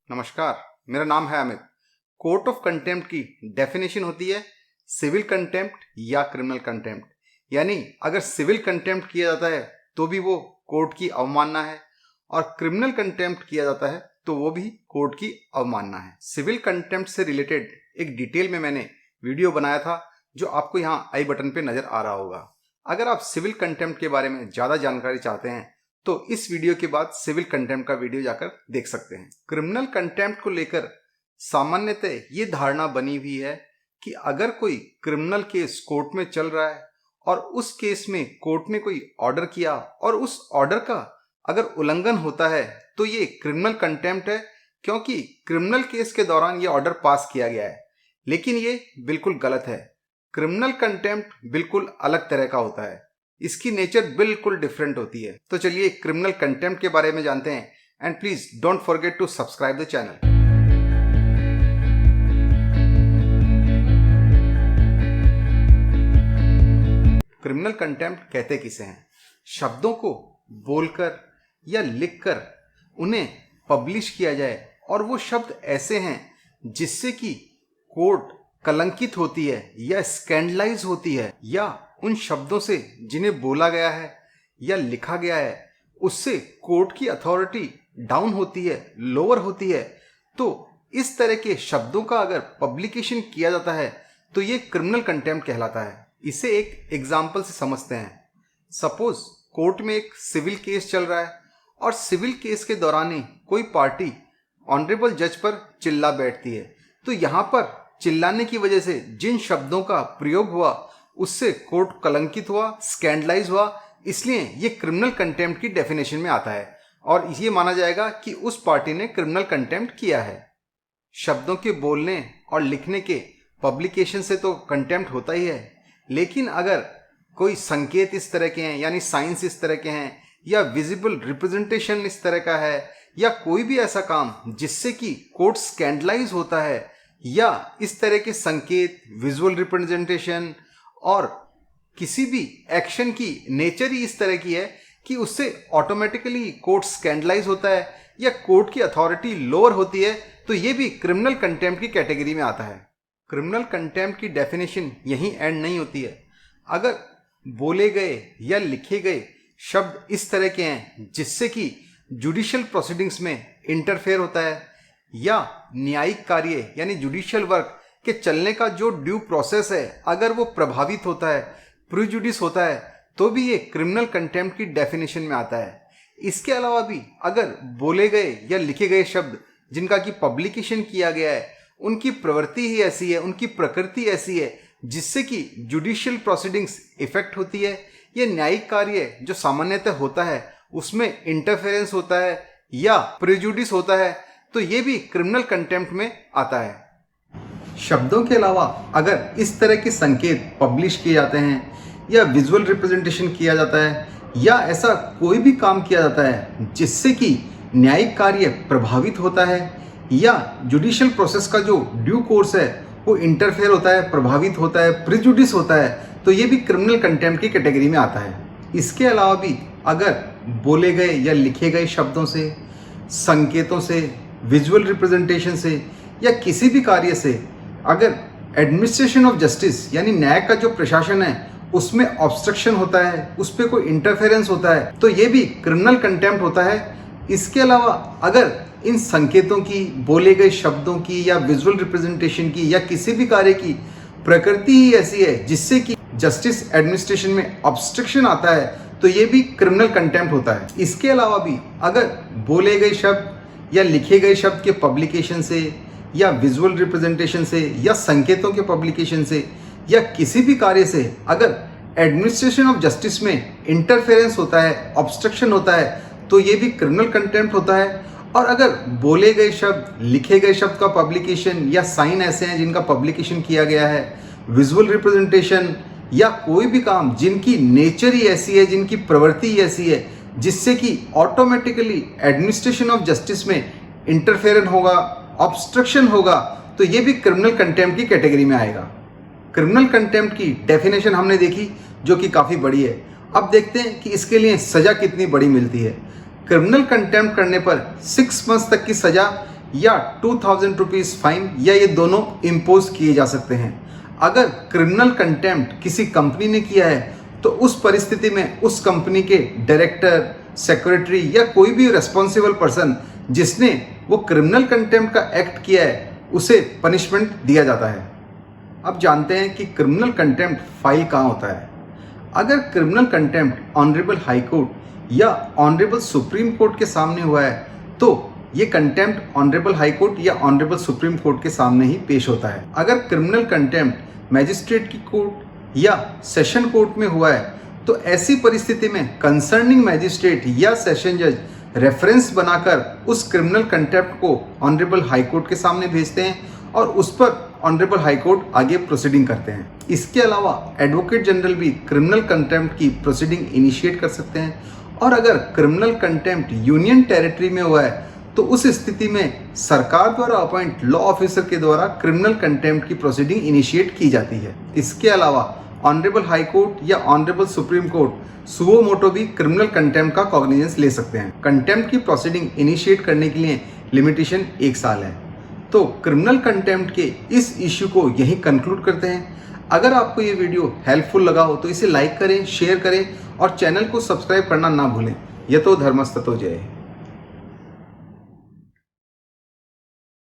नमस्कार, मेरा नाम है अमित। कोर्ट ऑफ कंटेम्प्ट की डेफिनेशन होती है सिविल कंटेम्प्ट या क्रिमिनल कंटेम्प्ट। यानी अगर सिविल कंटेम्प्ट किया जाता है तो भी वो कोर्ट की अवमानना है और क्रिमिनल कंटेम्प्ट किया जाता है तो वो भी कोर्ट की अवमानना है। सिविल कंटेम्प्ट से रिलेटेड एक डिटेल में मैंने वीडियो बनाया था जो आपको यहाँ आई बटन पे नजर आ रहा होगा। अगर आप सिविल कंटेम्प्ट के बारे में ज़्यादा जानकारी चाहते हैं तो इस वीडियो के बाद सिविल कंटेम्प्ट का वीडियो जाकर देख सकते हैं। क्रिमिनल कंटेम्प्ट को लेकर सामान्यतः ये धारणा बनी हुई है कि अगर कोई क्रिमिनल केस कोर्ट में चल रहा है और उस केस में कोर्ट ने कोई ऑर्डर किया और उस ऑर्डर का अगर उल्लंघन होता है तो ये क्रिमिनल कंटेम्प्ट है, क्योंकि क्रिमिनल केस के दौरान ये ऑर्डर पास किया गया है। लेकिन ये बिल्कुल गलत है। क्रिमिनल कंटेम्प्ट बिल्कुल अलग तरह का होता है, इसकी नेचर बिल्कुल डिफरेंट होती है। तो चलिए क्रिमिनल कंटेम्प्ट के बारे में जानते हैं and please don't forget to subscribe the channel. Criminal contempt कहते किसे हैं? शब्दों को बोलकर या लिखकर उन्हें पब्लिश किया जाए और वो शब्द ऐसे हैं जिससे कि कोर्ट कलंकित होती है या स्कैंडलाइज होती है, या उन शब्दों से जिन्हें बोला गया है या लिखा गया है उससे कोर्ट की अथॉरिटी डाउन होती है, लोअर होती है। तो इस तरह के शब्दों का अगर पब्लिकेशन किया जाता है तो ये क्रिमिनल कंटेम्प्ट कहलाता है। इसे एक एग्जाम्पल से समझते हैं। सपोज कोर्ट में एक सिविल केस चल रहा है और सिविल केस के दौरान ही कोई पार्टी ऑनरेबल जज पर चिल्ला बैठती है, तो यहाँ पर चिल्लाने की वजह से जिन शब्दों का प्रयोग हुआ उससे कोर्ट कलंकित हुआ, स्कैंडलाइज हुआ, इसलिए ये क्रिमिनल कंटेम्प्ट की डेफिनेशन में आता है और ये माना जाएगा कि उस पार्टी ने क्रिमिनल कंटेम्प्ट किया है। शब्दों के बोलने और लिखने के पब्लिकेशन से तो कंटेम्प्ट होता ही है, लेकिन अगर कोई संकेत इस तरह के हैं यानी साइंस इस तरह के हैं या विजिबल रिप्रेजेंटेशन इस तरह का है या कोई भी ऐसा काम जिससे कि कोर्ट स्कैंडलाइज होता है या इस तरह के संकेत, विजुअल रिप्रेजेंटेशन और किसी भी एक्शन की नेचर ही इस तरह की है कि उससे ऑटोमेटिकली कोर्ट स्कैंडलाइज होता है या कोर्ट की अथॉरिटी लोअर होती है, तो ये भी क्रिमिनल कंटेम्प्ट की कैटेगरी में आता है। क्रिमिनल कंटेम्प्ट की डेफिनेशन यहीं एंड नहीं होती है। अगर बोले गए या लिखे गए शब्द इस तरह के हैं जिससे कि जुडिशियल प्रोसीडिंग्स में इंटरफेयर होता है या न्यायिक कार्य यानी जुडिशियल वर्क के चलने का जो ड्यू प्रोसेस है अगर वो प्रभावित होता है, प्रिजुडिस होता है, तो भी ये क्रिमिनल कंटेम्प्ट की डेफिनेशन में आता है। इसके अलावा भी अगर बोले गए या लिखे गए शब्द जिनका कि पब्लिकेशन किया गया है उनकी प्रवृत्ति ही ऐसी है, उनकी प्रकृति ऐसी है जिससे कि जुडिशियल प्रोसीडिंग्स इफेक्ट होती है, ये न्यायिक कार्य जो सामान्यतः होता है उसमें इंटरफेरेंस होता है या प्रिजुडिस होता है, तो ये भी क्रिमिनल कंटेम्प्ट में आता है। शब्दों के अलावा अगर इस तरह के संकेत पब्लिश किए जाते हैं या विजुअल रिप्रेजेंटेशन किया जाता है या ऐसा कोई भी काम किया जाता है जिससे कि न्यायिक कार्य प्रभावित होता है या जुडिशियल प्रोसेस का जो ड्यू कोर्स है वो इंटरफेयर होता है, प्रभावित होता है, प्रिजुडिस होता है, तो ये भी क्रिमिनल कंटेम्प्ट की कैटेगरी में आता है। इसके अलावा भी अगर बोले गए या लिखे गए शब्दों से, संकेतों से, विजुअल रिप्रेजेंटेशन से या किसी भी कार्य से अगर एडमिनिस्ट्रेशन ऑफ जस्टिस यानी न्याय का जो प्रशासन है उसमें ऑब्स्ट्रक्शन होता है, उस पर कोई इंटरफेरेंस होता है, तो ये भी क्रिमिनल कंटेम्प्ट होता है। इसके अलावा अगर इन संकेतों की, बोले गए शब्दों की या विजुअल रिप्रेजेंटेशन की या किसी भी कार्य की प्रकृति ही ऐसी है जिससे कि जस्टिस एडमिनिस्ट्रेशन में ऑब्स्ट्रक्शन आता है, तो ये भी क्रिमिनल कंटेम्प्ट होता है। इसके अलावा भी अगर बोले गए शब्द या लिखे गए शब्द के पब्लिकेशन से या विजुअल रिप्रेजेंटेशन से या संकेतों के पब्लिकेशन से या किसी भी कार्य से अगर एडमिनिस्ट्रेशन ऑफ जस्टिस में इंटरफेरेंस होता है, ऑब्स्ट्रक्शन होता है, तो ये भी क्रिमिनल कंटेम्प्ट होता है। और अगर बोले गए शब्द, लिखे गए शब्द का पब्लिकेशन या साइन ऐसे हैं जिनका पब्लिकेशन किया गया है, विजुअल रिप्रेजेंटेशन या कोई भी काम जिनकी नेचर ही ऐसी है, जिनकी प्रवृत्ति ही ऐसी है जिससे कि ऑटोमेटिकली एडमिनिस्ट्रेशन ऑफ जस्टिस में इंटरफेरेंस होगा, ऑब्स्ट्रक्शन होगा, तो ये भी क्रिमिनल कंटेम्प्ट की कैटेगरी में आएगा। क्रिमिनल कंटेम्प्ट की डेफिनेशन हमने देखी जो कि काफ़ी बड़ी है। अब देखते हैं कि इसके लिए सज़ा कितनी बड़ी मिलती है। क्रिमिनल कंटेम्प्ट करने पर 6 मंथ्स तक की सज़ा या 2000 रुपीज़ फाइन या ये दोनों इम्पोज किए जा सकते हैं। अगर क्रिमिनल कंटेम्प्ट किसी कंपनी ने किया है तो उस परिस्थिति में उस कंपनी के डायरेक्टर, सेक्रेटरी या कोई भी रिस्पॉन्सिबल पर्सन जिसने वो क्रिमिनल कंटेम्प्ट का एक्ट किया है उसे पनिशमेंट दिया जाता है। अब जानते हैं कि क्रिमिनल कंटेम्प्ट फाइल कहाँ होता है। अगर criminal contempt honourable high court या ऑनरेबल सुप्रीम कोर्ट के सामने हुआ है तो ये कंटेम्प्ट ऑनरेबल हाई कोर्ट या ऑनरेबल सुप्रीम कोर्ट के सामने ही पेश होता है। अगर क्रिमिनल कंटेम्प्ट मैजिस्ट्रेट की कोर्ट या सेशन कोर्ट में हुआ है तो ऐसी परिस्थिति में कंसर्निंग मैजिस्ट्रेट या सेशन जज रेफरेंस बनाकर उस क्रिमिनल कंटेम्प्ट को ऑनरेबल हाई कोर्ट के सामने भेजते हैं और उस पर ऑनरेबल हाई कोर्ट आगे प्रोसीडिंग करते हैं। इसके अलावा एडवोकेट जनरल भी क्रिमिनल कंटेम्प्ट की प्रोसीडिंग इनिशिएट कर सकते हैं और अगर क्रिमिनल कंटेम्प्ट यूनियन टेरिटरी में हुआ है तो उस स्थिति में सरकार द्वारा अपॉइंट लॉ ऑफिसर के द्वारा क्रिमिनल कंटेम्प्ट की प्रोसीडिंग इनिशिएट की जाती है। इसके अलावा ऑनरेबल हाई कोर्ट या honourable supreme court suo motu भी क्रिमिनल कंटेम्प्ट का कॉग्निजेंस ले सकते हैं। कंटेम्प्ट की प्रोसीडिंग इनिशिएट करने के लिए लिमिटेशन 1 साल है। तो क्रिमिनल कंटेम्प्ट के इस इश्यू को यहीं कंक्लूड करते हैं। अगर आपको ये वीडियो हेल्पफुल लगा हो तो इसे लाइक करें, शेयर करें और चैनल को सब्सक्राइब करना ना भूलें। यतो धर्मस्ततो जयः।